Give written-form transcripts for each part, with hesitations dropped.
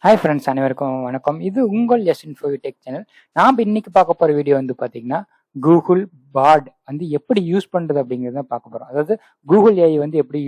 Hi friends, அனைவருக்கும் வணக்கம். இது உங்கள் இன்ஃபோ டெக் சேனல். நாம் இன்னைக்கு பார்க்க போகிற வீடியோ வந்து பார்த்தீங்கன்னா, கூகுள் பாட் வந்து எப்படி யூஸ் பண்ணுறது அப்படிங்கிறத பார்க்க போகிறோம். அதாவது கூகுள் ஏஐ வந்து எப்படி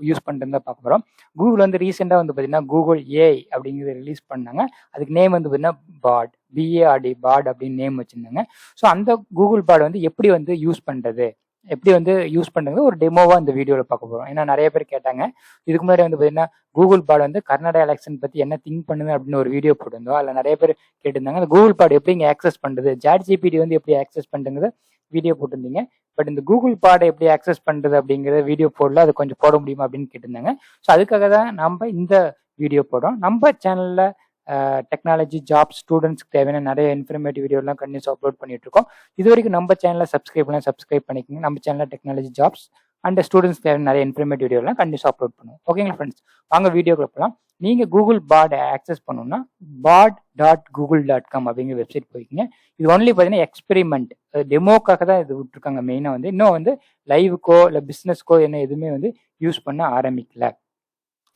யூஸ் பண்ணுறதுன்னு தான் பார்க்க போகிறோம். கூகுள் வந்து ரீசெண்டாக வந்து பார்த்தீங்கன்னா கூகுள் ஏஐ அப்படிங்கிறத ரிலீஸ் பண்ணாங்க. அதுக்கு நேம் வந்து பார்த்தீங்கன்னா பாட், பிஏஆர்டி பாட் அப்படின்னு நேம் வச்சுருந்தாங்க. ஸோ அந்த கூகுள் பாட் வந்து எப்படி வந்து யூஸ் பண்ணுறது, எப்படி வந்து யூஸ் பண்ணுறது ஒரு டெமோவாக இந்த வீடியோவில் பார்க்க போகிறோம். ஏன்னா நிறைய பேர் கேட்டாங்க. இதுக்கு முன்னாடி வந்து பார்த்தீங்கன்னா கூகுள் பாட் வந்து கர்நாடகா எலெக்ஷன் பற்றி என்ன திங்க் பண்ணுது அப்படின்னு ஒரு வீடியோ போட்டிருந்தோம். அதில் நிறைய பேர் கேட்டிருந்தாங்க அந்த கூகுள் பாட் எப்படி இங்கே ஆக்சஸ் பண்ணுறது, சாட் ஜிபிடி வந்து எப்படி ஆக்சஸ் பண்ணுறதுங்கிற வீடியோ போட்டிருந்தீங்க. பட் இந்த கூகுள் பாடை எப்படி ஆக்சஸ் பண்ணுறது அப்படிங்கிற வீடியோ போடல, அது கொஞ்சம் போட முடியுமா அப்படின்னு கேட்டிருந்தாங்க. ஸோ அதுக்காக தான் நம்ம இந்த வீடியோ போடுறோம். நம்ம சேனலில் டெக்னாலஜி, ஜாப், ஸ்டூடெண்ட்ஸ்க்கு தேவையான நிறைய இன்ஃபர்மேட்டிவ் வீடியோலாம் கண்டினியூஸ் அப்லோட் பண்ணிட்டு இருக்கோம். இது வரைக்கும் நம்ம சேனலை சப்ஸ்கிரைப் பண்ணிக்கோங்க. நம்ம சேனலில் டெக்னாலஜி, ஜாப்ஸ் அண்ட் ஸ்டூடெண்ட்ஸ் தேவையான நிறைய இன்ஃபர்மேட்டிவ் வீடியோலாம் கண்டினியூஸ் அப்லோட் பண்ணுவோம். ஓகேங்களா ஃப்ரெண்ட்ஸ், வாங்க வீடியோக்குள்ள போகலாம். நீங்கள் கூகுள் பாட் ஆக்சஸ் பண்ணணும்னா bard.google.com அப்படிங்கிற வெப்சைட் போய்க்கிங்க. இது ஒன்லி பார்த்தீங்கன்னா எக்ஸ்பெரிமெண்ட், டெமோக்காக தான் இது விட்டுருக்காங்க மெயினாக. வந்து இன்னும் வந்து லைவுக்கோ இல்லை பிஸ்னஸ்க்கோ என்ன எதுவுமே வந்து யூஸ் பண்ண ஆரம்பிக்கல.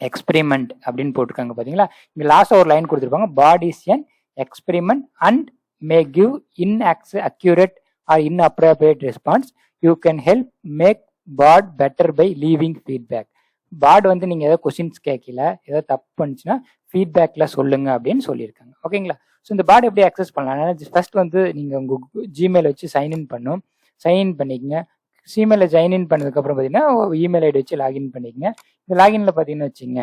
எக்ஸ்பெரிமெண்ட் அப்படின்னு போட்டிருக்காங்க பார்த்தீங்களா. இங்கே லாஸ்ட்டாக ஒரு லைன் கொடுத்துருப்பாங்க, bot is an experiment and may give accurate or inappropriate response. You can help make bot better by leaving feedback. Bot வந்து நீங்கள் ஏதாவது கொஸ்டின்ஸ் கேட்கல, ஏதாவது தப்பு பண்ணுச்சுன்னா ஃபீட்பேக்கில் சொல்லுங்க அப்படின்னு சொல்லியிருக்காங்க. ஓகேங்களா. ஸோ இந்த பாட் எப்படி அக்சஸ் பண்ணலாம், ஃபர்ஸ்ட் வந்து நீங்கள் உங்கள் ஜிமெயில் வச்சு சைன்இன் பண்ணணும். சைன்இன் பண்ணிக்கங்க. ஜிமெயிலில் சைன்இன் பண்ணதுக்கப்புறம் பார்த்தீங்கன்னா இமெயில் ஐடி வச்சு லாகின் பண்ணிக்கங்க. இந்த லாகின்ல பார்த்தீங்கன்னு வச்சுங்க,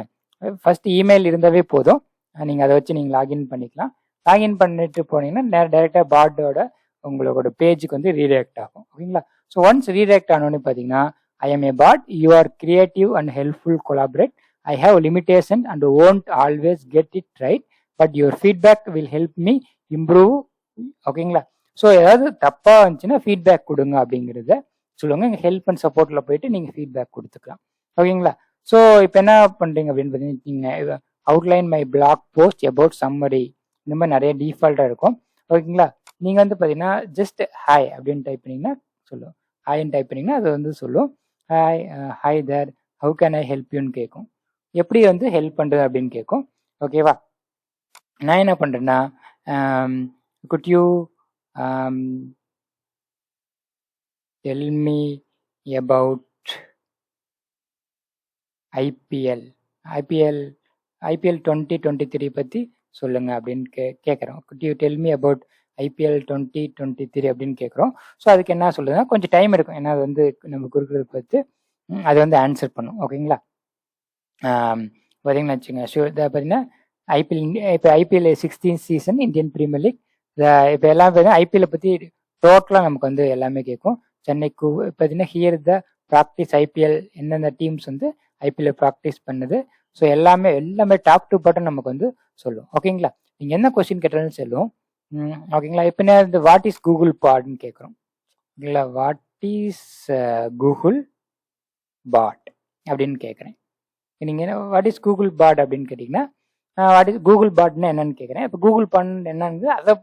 ஃபர்ஸ்ட் இமெயில் இருந்தாவே போதும், நீங்கள் அதை வச்சு நீங்கள் லாகின் பண்ணிக்கலாம். லாகின் பண்ணிட்டு போனீங்கன்னா டைரெக்டாக பாட்டோட உங்களோட பேஜுக்கு வந்து ரீடைரக்ட் ஆகும். ஓகேங்களா. ஸோ ஒன்ஸ் ரீடைரக்ட் ஆனோன்னு பார்த்தீங்கன்னா, I am a bot, you are creative and helpful collaborate, I have limitation and won't always get it right, but your feedback will help me improve. ஓகேங்களா. ஸோ ஏதாவது தப்பாக இருந்துச்சுன்னா feedback கொடுங்க அப்படிங்கிறத சொல்லுவாங்க. இங்கே ஹெல்ப் அண்ட் சப்போர்ட்டில் போயிட்டு நீங்கள் ஃபீட்பேக் கொடுத்துக்கலாம். ஓகேங்களா. ஸோ இப்போ என்ன பண்ணுறீங்க அப்படின்னு பார்த்தீங்கன்னா, outline my blog post about summary, இந்த மாதிரி நிறைய டிஃபால்ட்டாக இருக்கும். ஓகேங்களா. நீங்கள் வந்து பார்த்தீங்கன்னா ஜஸ்ட் ஹாய் அப்படின்னு டைப் பண்ணிங்கன்னா சொல்லுவோம். ஹாய்ன்னு டைப் பண்ணிங்கன்னா அது வந்து சொல்லும், hi there, how can I help யூன்னு கேட்கும். எப்படி வந்து ஹெல்ப் பண்ணுறது அப்படின்னு கேட்கும். ஓகேவா. நான் என்ன பண்ணுறேன்னா, good you tell me about IPL 2023 பற்றி சொல்லுங்க அப்படின்னு கேட்குறோம். Good you tell me about IPL 2023 அப்படின்னு கேட்குறோம். ஸோ அதுக்கு என்ன சொல்லுதுன்னா கொஞ்சம் டைம் எடுக்கும், ஏன்னா அது வந்து நம்ம கொடுக்குறது பார்த்து அது வந்து ஆன்சர் பண்ணும். ஓகேங்களா. பார்த்தீங்கன்னா வச்சுங்க, ஷோ இதை பார்த்தீங்கன்னா IPL 16th season Indian Premier League. இப்போ எல்லாம் பார்த்தீங்கன்னா ஐபிஎல்லை பற்றி டோட்டலாக நமக்கு வந்து எல்லாமே கேட்கும். சென்னைக்கு பார்த்தீங்கன்னா ஹியர் த ப்ராக்டிஸ் ஐபிஎல், எந்தெந்த டீம்ஸ் வந்து ஐபிஎல் ப்ராக்டிஸ் பண்ணுது. ஸோ எல்லாமே டாப் டு பாட்டம் நமக்கு வந்து சொல்லும். ஓகேங்களா. நீங்கள் என்ன கொஸ்டின் கேட்டாலும் சொல்லும். ஓகேங்களா. இப்போ இந்த வாட் இஸ் கூகுள் பாட்னு கேட்குறோம். ஓகேங்களா. வாட் இஸ் கூகுள் பாட் அப்படின்னு கேட்குறேன். நீங்கள் வாட் இஸ் கூகுள் பாட் அப்படின்னு கேட்டிங்கன்னா, வாட் இஸ் கூகுள் பாட்னா என்னன்னு கேட்குறேன். இப்போ கூகுள் பாட் என்னன்னு அதை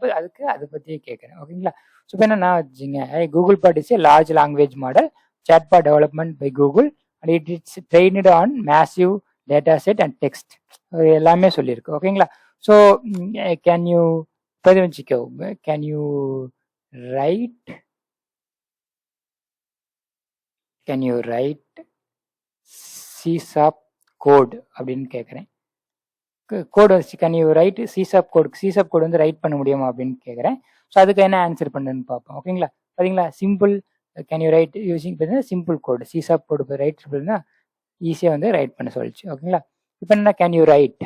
பற்றியே கேட்குறேன். ஓகேங்களா. ஸோ இப்போ என்ன வச்சுங்க, Google Bard is a large language model chatbot development by Google and it is trained on massive data set and text. எல்லாமே சொல்லியிருக்கு. ஓகேங்களா. ஸோ கேன் யூ வச்சுக்கோ, can you write C sharp code அப்படின்னு கேட்குறேன். கோடு வச்சு can you write C sharp code வந்து write பண்ண முடியுமா அப்படின்னு கேட்குறேன். ஸோ அதுக்கு என்ன ஆன்சர் பண்ணுன்னு பார்ப்போம். ஓகேங்களா. பார்த்தீங்களா, simple can you write using பார்த்தீங்கன்னா simple code, C sharp code write பண்ணா ஈஸியாக வந்து ரைட் பண்ண சொல்லிச்சு. ஓகேங்களா. இப்போ என்ன, can you write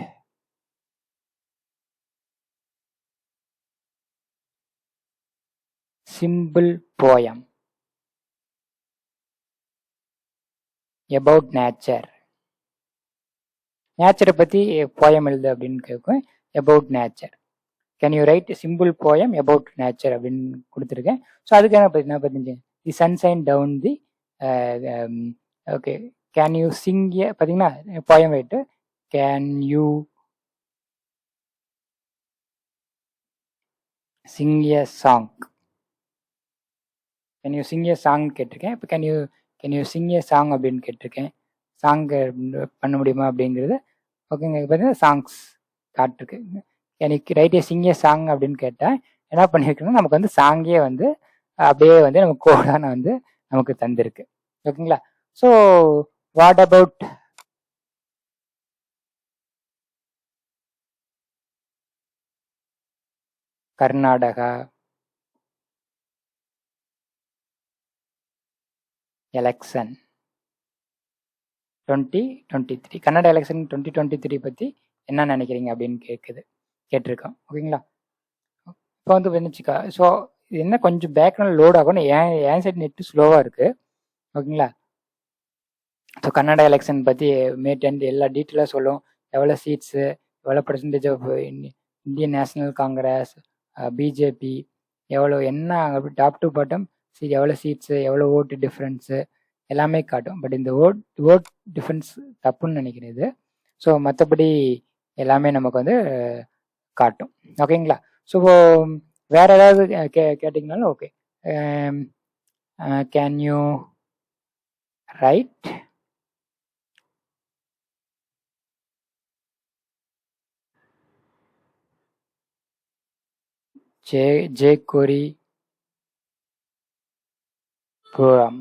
simple poem about nature, நேச்சரை பற்றி போயம் எழுது அப்படின்னு கேட்கும். About nature, can you write simple poem about nature அப்படின்னு கொடுத்துருக்கேன். ஸோ அதுக்கு என்ன பார்த்தீங்கன்னா the sunshine down the, okay, can you sing பார்த்தீங்கன்னா poem write, can you sing a song, can you sing a song கேட்டிருக்கேன். இப்போ can you sing a song அப்படின்னு கேட்டிருக்கேன். சாங் பண்ண முடியுமா அப்படிங்கிறது. ஓகேங்க. பார்த்தீங்கன்னா காட்டிருக்கு. எனக்கு ரைட் சிங் ஏ சாங் அப்படின்னு கேட்டால் என்ன பண்ணியிருக்குன்னா நமக்கு வந்து சாங்கே வந்து அப்படியே வந்து நம்ம கோடான வந்து நமக்கு தந்திருக்கு. ஓகேங்களா? So what about Karnataka election 2023, Kannada election 2023 பற்றி என்ன நினைக்கிறீங்க அப்படின்னு கேட்டிருக்கோம். ஓகேங்களா? இப்போ வந்து வந்துச்சுக்கா, ஸோ இது என்ன கொஞ்சம் பேக்ரவுண்ட் லோட் ஆகணும், ஏன் சைட் நெட்டு ஸ்லோவாக இருக்குது. ஓகேங்களா? ஸோ கன்னட எலெக்ஷன் பற்றி மே 10 எல்லா டீட்டெயிலாக சொல்லும். எவ்வளோ சீட்ஸு, எவ்வளோ percentage of Indian National Congress, BJP, எவ்வளோ என்ன டாப் டு பாட்டம் சீட், எவ்வளோ சீட்ஸு, எவ்வளோ ஓட்டு டிஃப்ரென்ஸு எல்லாமே காட்டும். பட் இந்த ஓட் டிஃப்ரென்ஸ் தப்புன்னு நினைக்கிறது. ஸோ மற்றபடி எல்லாமே நமக்கு வந்து காட்டும். ஓகேங்களா? ஸோ வேற ஏதாவது கேட்டிங்கனாலும் okay. Can you write jQuery program,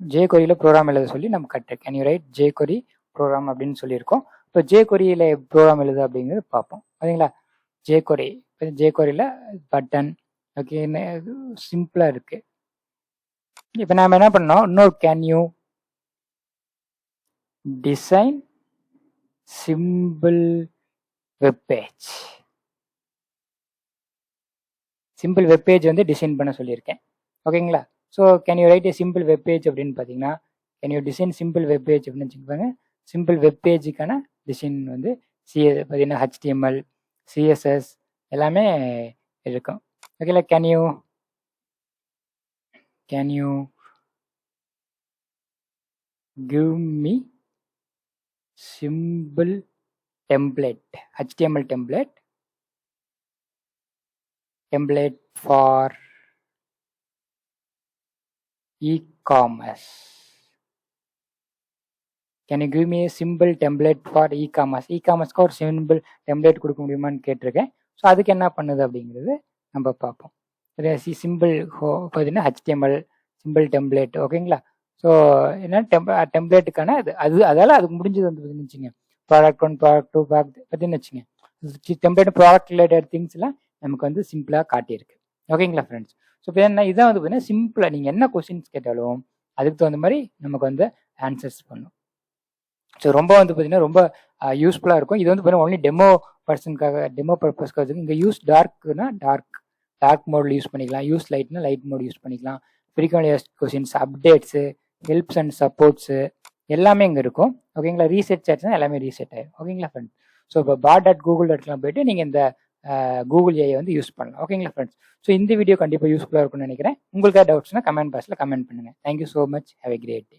jQueryல ப்ரோக்ராம் எழுத சொல்லி நம்ம கட்டுறோம். Can you write jQuery program அப்படின்னு சொல்லியிருக்கோம். இப்போ jQueryல ப்ரோக்ராம் எழுது அப்படிங்கிறது பார்ப்போம். ஓகேங்களா? jQueryல பட்டன் ஓகே சிம்பிளாக இருக்கு. இப்போ நாம் என்ன பண்ணோம், இன்னொரு can you design simple webpage, simple webpage வந்து டிசைன் பண்ண சொல்லியிருக்கேன். ஓகேங்களா? So can you right a simple webpage அப்படின்னு பார்த்தீங்கன்னா, can you design simple webpage அப்படின்னு வச்சுக்கோங்க. சிம்பிள் வெப்பேஜுக்கான டிசைன் வந்து பார்த்தீங்கன்னா HTML, CSS எல்லாமே இருக்கும். ஓகேங்களா? Can you give me simple template, HTML template for e-commerce. Can you give me a simple template for e-commerce? E-commerceக்கு ஒரு சிம்பிள் டெம்ப்ளேட் கொடுக்க முடியுமான்னு கேட்டிருக்கேன். ஸோ அதுக்கு என்ன பண்ணுது அப்படிங்கிறது நம்ம பார்ப்போம். சிம்பிள் பார்த்தீங்கன்னா HTML சிம்பிள் டெம்ப்ளேட். ஓகேங்களா? ஸோ என்ன டெம்ப்ளேட்டுக்கான அதால் அதுக்கு முடிஞ்சது வந்து பார்த்தீங்கன்னு ப்ராடக்ட் 1, ப்ராடக்ட் 2 பார்த்தீங்கன்னு வச்சுங்க. டெம்ப்ளேட் ப்ராடக்ட் ரிலேட்டட் திங்ஸ்லாம் நமக்கு வந்து சிம்பிளாக காட்டியிருக்கு. ஓகேங்களா ஃப்ரெண்ட்ஸ்? ஸோ இப்போ என்ன இதான் வந்து பார்த்தீங்கன்னா சிம்பிளாக நீங்கள் என்ன கொஸ்டின்ஸ் கேட்டாலும் அதுக்கு தகுந்த மாதிரி நமக்கு வந்து ஆன்சர்ஸ் பண்ணும். ஸோ ரொம்ப வந்து பார்த்தீங்கன்னா ரொம்ப யூஸ்ஃபுல்லாக இருக்கும். இது வந்து பார்த்தீங்கன்னா ஒன்லி டெமோ பர்பஸ்க்காக. இங்கே யூஸ் டார்க்னா டார்க் மோடில் யூஸ் பண்ணிக்கலாம், யூஸ் லைட்னா லைட் மோட் யூஸ் பண்ணிக்கலாம். Frequently asked questions, updates, helps and supports எல்லாமே இங்கே இருக்கும். ஓகேங்களா? ரீசெட் சாட்ஸ்னா எல்லாமே ரீசெட் ஆகிடும். ஓகேங்களா ஃப்ரெண்ட்ஸ்? ஸோ இப்போ bar.google.com போயிட்டு நீங்கள் இந்த கூகுள் ஏஐ வந்து யூஸ் பண்ணலாம். ஓகேங்களா ஃப்ரெண்ட்ஸ்? ஸோ இந்த வீடியோ கண்டிப்பாக யூஸ்ஃபுல்லாக இருக்கும்னு நினைக்கிறேன். உங்களுக்கு ஏதாவது டவுட்ஸ்னா கமெண்ட் பாக்ஸில் கமெண்ட் பண்ணுங்கள். Thank you so much. Have a great day.